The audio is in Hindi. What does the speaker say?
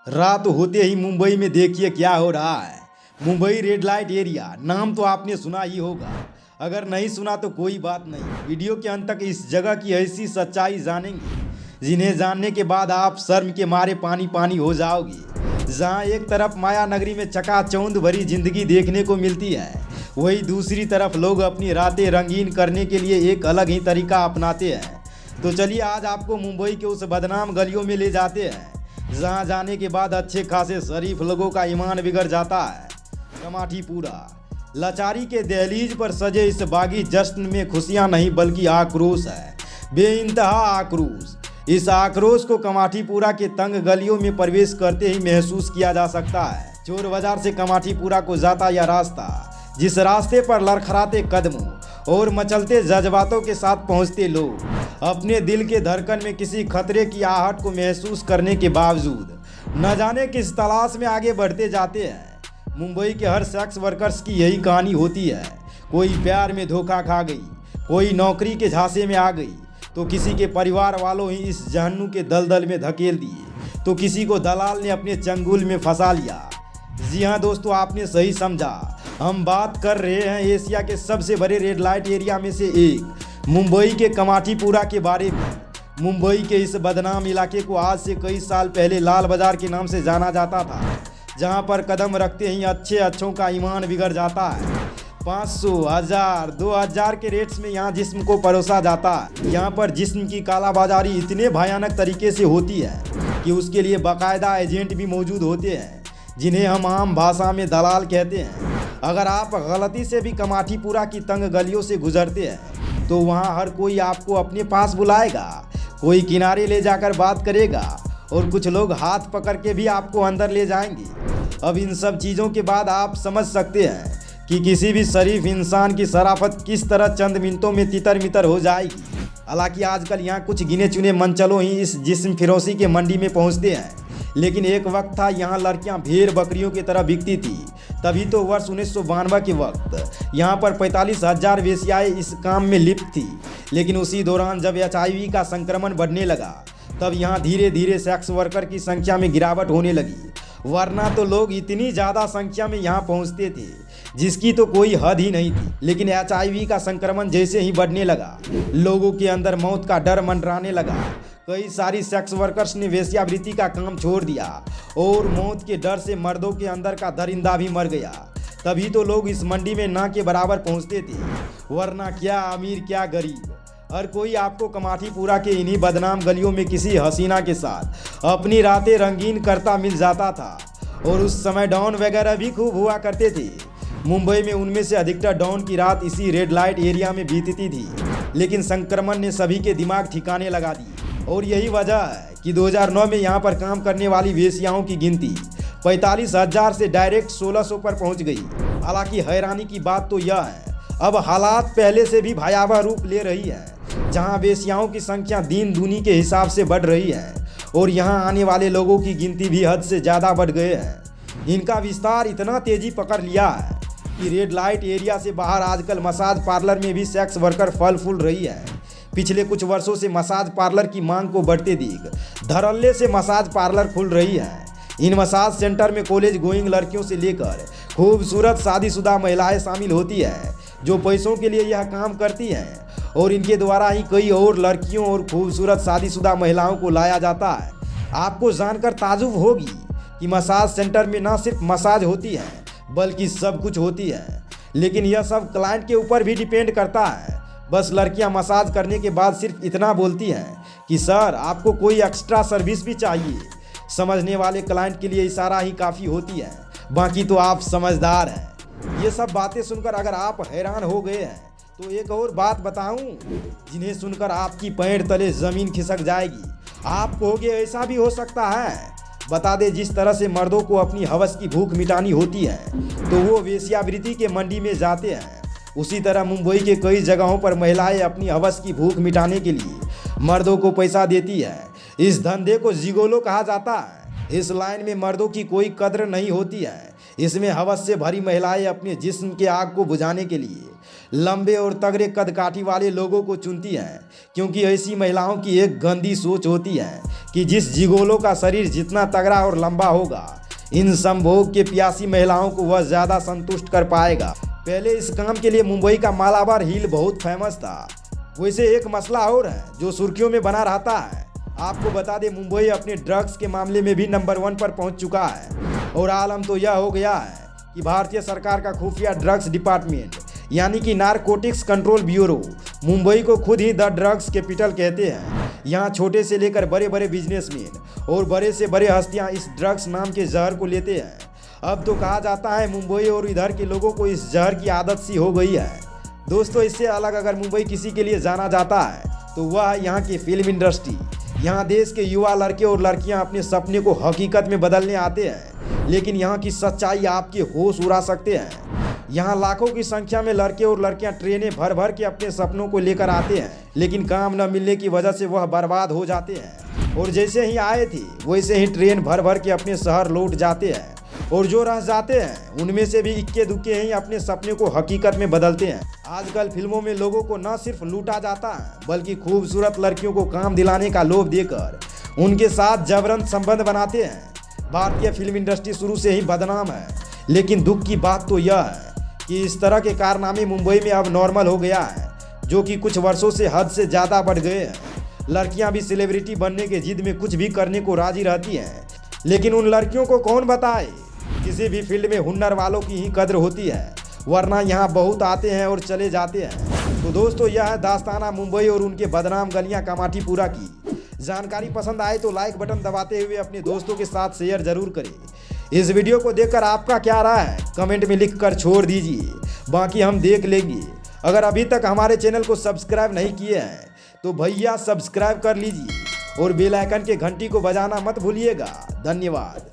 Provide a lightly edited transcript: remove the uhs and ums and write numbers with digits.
रात होते ही मुंबई में देखिए क्या हो रहा है। मुंबई रेड लाइट एरिया नाम तो आपने सुना ही होगा। अगर नहीं सुना तो कोई बात नहीं, वीडियो के अंत तक इस जगह की ऐसी सच्चाई जानेंगे जिन्हें जानने के बाद आप शर्म के मारे पानी पानी हो जाओगे। जहां एक तरफ माया नगरी में चकाचौंध भरी जिंदगी देखने को मिलती है, वहीं दूसरी तरफ लोग अपनी रातें रंगीन करने के लिए एक अलग ही तरीका अपनाते हैं। तो चलिए आज आपको मुंबई के उस बदनाम गलियों में ले जाते हैं जहां जाने के बाद अच्छे खासे शरीफ लोगों का ईमान बिगड़ जाता है। कमाठीपुरा लाचारी के दहलीज पर सजे इस बागी जश्न में खुशियां नहीं बल्कि आक्रोश है, बेइंतहा आक्रोश। इस आक्रोश को कमाठीपुरा के तंग गलियों में प्रवेश करते ही महसूस किया जा सकता है। चोर बाजार से कमाठीपुरा को जाता यह रास्ता, जिस रास्ते पर लड़खड़ाते कदमों और मचलते जज्बातों के साथ पहुंचते लोग अपने दिल के धड़कन में किसी खतरे की आहट को महसूस करने के बावजूद न जाने किस तलाश में आगे बढ़ते जाते हैं। मुंबई के हर सेक्स वर्कर्स की यही कहानी होती है। कोई प्यार में धोखा खा गई, कोई नौकरी के झांसे में आ गई, तो किसी के परिवार वालों ही इस जहन्नुम के दलदल में धकेल दिए, तो किसी को दलाल ने अपने चंगुल में फंसा लिया। जी हाँ दोस्तों, आपने सही समझा, हम बात कर रहे हैं एशिया के सबसे बड़े रेड लाइट एरिया में से एक मुंबई के कमाठीपुरा के बारे में। मुंबई के इस बदनाम इलाके को आज से कई साल पहले लाल बाजार के नाम से जाना जाता था, जहां पर कदम रखते ही अच्छों का ईमान बिगड़ जाता है। 500, 1000, 2000 के रेट्स में यहाँ जिस्म को परोसा जाता है। यहाँ पर जिस्म की कालाबाजारी इतने भयानक तरीके से होती है कि उसके लिए बाकायदा एजेंट भी मौजूद होते हैं, जिन्हें हम आम भाषा में दलाल कहते हैं। अगर आप गलती से भी कमाठीपुरा की तंग गलियों से गुजरते हैं तो वहाँ हर कोई आपको अपने पास बुलाएगा, कोई किनारे ले जाकर बात करेगा और कुछ लोग हाथ पकड़ के भी आपको अंदर ले जाएंगे। अब इन सब चीज़ों के बाद आप समझ सकते हैं कि किसी भी शरीफ इंसान की शराफत किस तरह चंद मिनटों में तितर मितर हो जाएगी। हालांकि आजकल यहाँ कुछ गिने चुने मनचलों ही इस जिस्म फिरोशी के मंडी में पहुँचते हैं, लेकिन एक वक्त था यहाँ लड़कियाँ भेड़ बकरियों की तरह बिकती थी। तभी तो वर्ष 1992 के वक्त यहाँ पर 45,000 वेश्याएँ इस काम में लिप्त थी। लेकिन उसी दौरान जब HIV का संक्रमण बढ़ने लगा, तब यहाँ धीरे धीरे सेक्स वर्कर की संख्या में गिरावट होने लगी। वरना तो लोग इतनी ज़्यादा संख्या में यहाँ पहुँचते थे जिसकी तो कोई हद ही नहीं थी। लेकिन HIV का संक्रमण जैसे ही बढ़ने लगा, लोगों के अंदर मौत का डर मंडराने लगा। कई सारी सेक्स वर्कर्स ने वेश्यावृत्ति का काम छोड़ दिया और मौत के डर से मर्दों के अंदर का दरिंदा भी मर गया। तभी तो लोग इस मंडी में ना के बराबर पहुँचते थे, वरना क्या अमीर क्या गरीब, हर कोई आपको कमाठीपुरा के इन्हीं बदनाम गलियों में किसी हसीना के साथ अपनी रातें रंगीन करता मिल जाता था। और उस समय डॉन वगैरह भी खूब हुआ करते थे। मुंबई में उनमें से अधिकतर डॉन की रात इसी रेड लाइट एरिया में बीतती थी। लेकिन संक्रमण ने सभी के दिमाग ठिकाने लगा दिए और यही वजह है कि 2009 में यहाँ पर काम करने वाली वेश्याओं की गिनती 45,000 से डायरेक्ट 1600 पर पहुँच गई। हालांकि हैरानी की बात तो यह है, अब हालात पहले से भी भयावह रूप ले रही है, जहां वेश्याओं की संख्या दिन दूनी के हिसाब से बढ़ रही है और यहां आने वाले लोगों की गिनती भी हद से ज़्यादा बढ़ गए हैं। इनका विस्तार इतना तेजी पकड़ लिया है कि रेड लाइट एरिया से बाहर आजकल मसाज पार्लर में भी सेक्स वर्कर फल फूल रही है। पिछले कुछ वर्षों से मसाज पार्लर की मांग को बढ़ते देख धड़ल्ले से मसाज पार्लर खुल रही है। इन मसाज सेंटर में कॉलेज गोइंग लड़कियों से लेकर खूबसूरत शादीशुदा महिलाएं शामिल होती है, जो पैसों के लिए यह काम करती हैं और इनके द्वारा ही कई और लड़कियों और खूबसूरत शादीशुदा महिलाओं को लाया जाता है। आपको जानकर ताजुब होगी कि मसाज सेंटर में न सिर्फ मसाज होती है बल्कि सब कुछ होती है। लेकिन यह सब क्लाइंट के ऊपर भी डिपेंड करता है। बस लड़कियां मसाज करने के बाद सिर्फ इतना बोलती हैं कि सर आपको कोई एक्स्ट्रा सर्विस भी चाहिए। समझने वाले क्लाइंट के लिए इशारा ही काफ़ी होती है, बाकी तो आप समझदार हैं। ये सब बातें सुनकर अगर आप हैरान हो गए हैं तो एक और बात बताऊं, जिन्हें सुनकर आपकी पैर तले ज़मीन खिसक जाएगी। आप कहोगे ऐसा भी हो सकता है? बता दे, जिस तरह से मर्दों को अपनी हवस की भूख मिटानी होती है तो वो वेश्यावृत्ति के मंडी में जाते हैं, उसी तरह मुंबई के कई जगहों पर महिलाएं अपनी हवस की भूख मिटाने के लिए मर्दों को पैसा देती है। इस धंधे को जिगोलो कहा जाता है। इस लाइन में मर्दों की कोई कद्र नहीं होती है। इसमें हवस से भरी महिलाएं अपने जिस्म के आग को बुझाने के लिए लंबे और तगड़े कदकाठी वाले लोगों को चुनती हैं, क्योंकि ऐसी महिलाओं की एक गंदी सोच होती है कि जिस जिगोलो का शरीर जितना तगड़ा और लंबा होगा, इन संभोग के प्यासी महिलाओं को वह ज़्यादा संतुष्ट कर पाएगा। पहले इस काम के लिए मुंबई का मालाबार हिल बहुत फेमस था। वैसे एक मसला और है जो सुर्खियों में बना रहता है। आपको बता दें, मुंबई अपने ड्रग्स के मामले में भी नंबर 1 पर पहुंच चुका है और आलम तो यह हो गया है कि भारतीय सरकार का खुफिया ड्रग्स डिपार्टमेंट यानी कि नारकोटिक्स कंट्रोल ब्यूरो मुंबई को खुद ही द ड्रग्स कैपिटल कहते हैं। यहाँ छोटे से लेकर बड़े बड़े बिजनेसमैन और बड़े से बड़े हस्तियाँ इस ड्रग्स नाम के जहर को लेते हैं। अब तो कहा जाता है मुंबई और इधर के लोगों को इस जहर की आदत सी हो गई है। दोस्तों, इससे अलग अगर मुंबई किसी के लिए जाना जाता है तो वह है यहाँ की फिल्म इंडस्ट्री। यहाँ देश के युवा लड़के और लड़कियाँ अपने सपने को हकीकत में बदलने आते हैं, लेकिन यहाँ की सच्चाई आपके होश उड़ा सकते हैं। यहाँ लाखों की संख्या में लड़के और लड़कियाँ ट्रेनें भर भर के अपने सपनों को लेकर आते हैं, लेकिन काम न मिलने की वजह से वह बर्बाद हो जाते हैं और जैसे ही आए थे वैसे ही ट्रेन भर भर के अपने शहर लौट जाते हैं और जो रह जाते हैं उनमें से भी इक्के दुक्के ही अपने सपने को हकीकत में बदलते हैं। आजकल फिल्मों में लोगों को न सिर्फ लूटा जाता है बल्कि खूबसूरत लड़कियों को काम दिलाने का लोभ देकर उनके साथ जबरन संबंध बनाते हैं। भारतीय फिल्म इंडस्ट्री शुरू से ही बदनाम है, लेकिन दुख की बात तो यह है कि इस तरह के कारनामे मुंबई में अब नॉर्मल हो गया है, जो कि कुछ वर्षों से हद से ज़्यादा बढ़ गए हैं। लड़कियां भी सेलिब्रिटी बनने के जिद में कुछ भी करने को राजी रहती हैं, लेकिन उन लड़कियों को कौन बताए किसी भी फील्ड में हुनर वालों की ही कद्र होती है, वरना यहाँ बहुत आते हैं और चले जाते हैं। तो दोस्तों, यह है दास्ताना मुंबई और उनके बदनाम गलियाँ कामाठीपुरा की। जानकारी पसंद आए तो लाइक बटन दबाते हुए अपने दोस्तों के साथ शेयर जरूर करें। इस वीडियो को देखकर आपका क्या राय है कमेंट में लिख कर छोड़ दीजिए, बाकी हम देख लेंगे। अगर अभी तक हमारे चैनल को सब्सक्राइब नहीं किए हैं तो भैया सब्सक्राइब कर लीजिए और बेल आइकन के घंटी को बजाना मत भूलिएगा। धन्यवाद।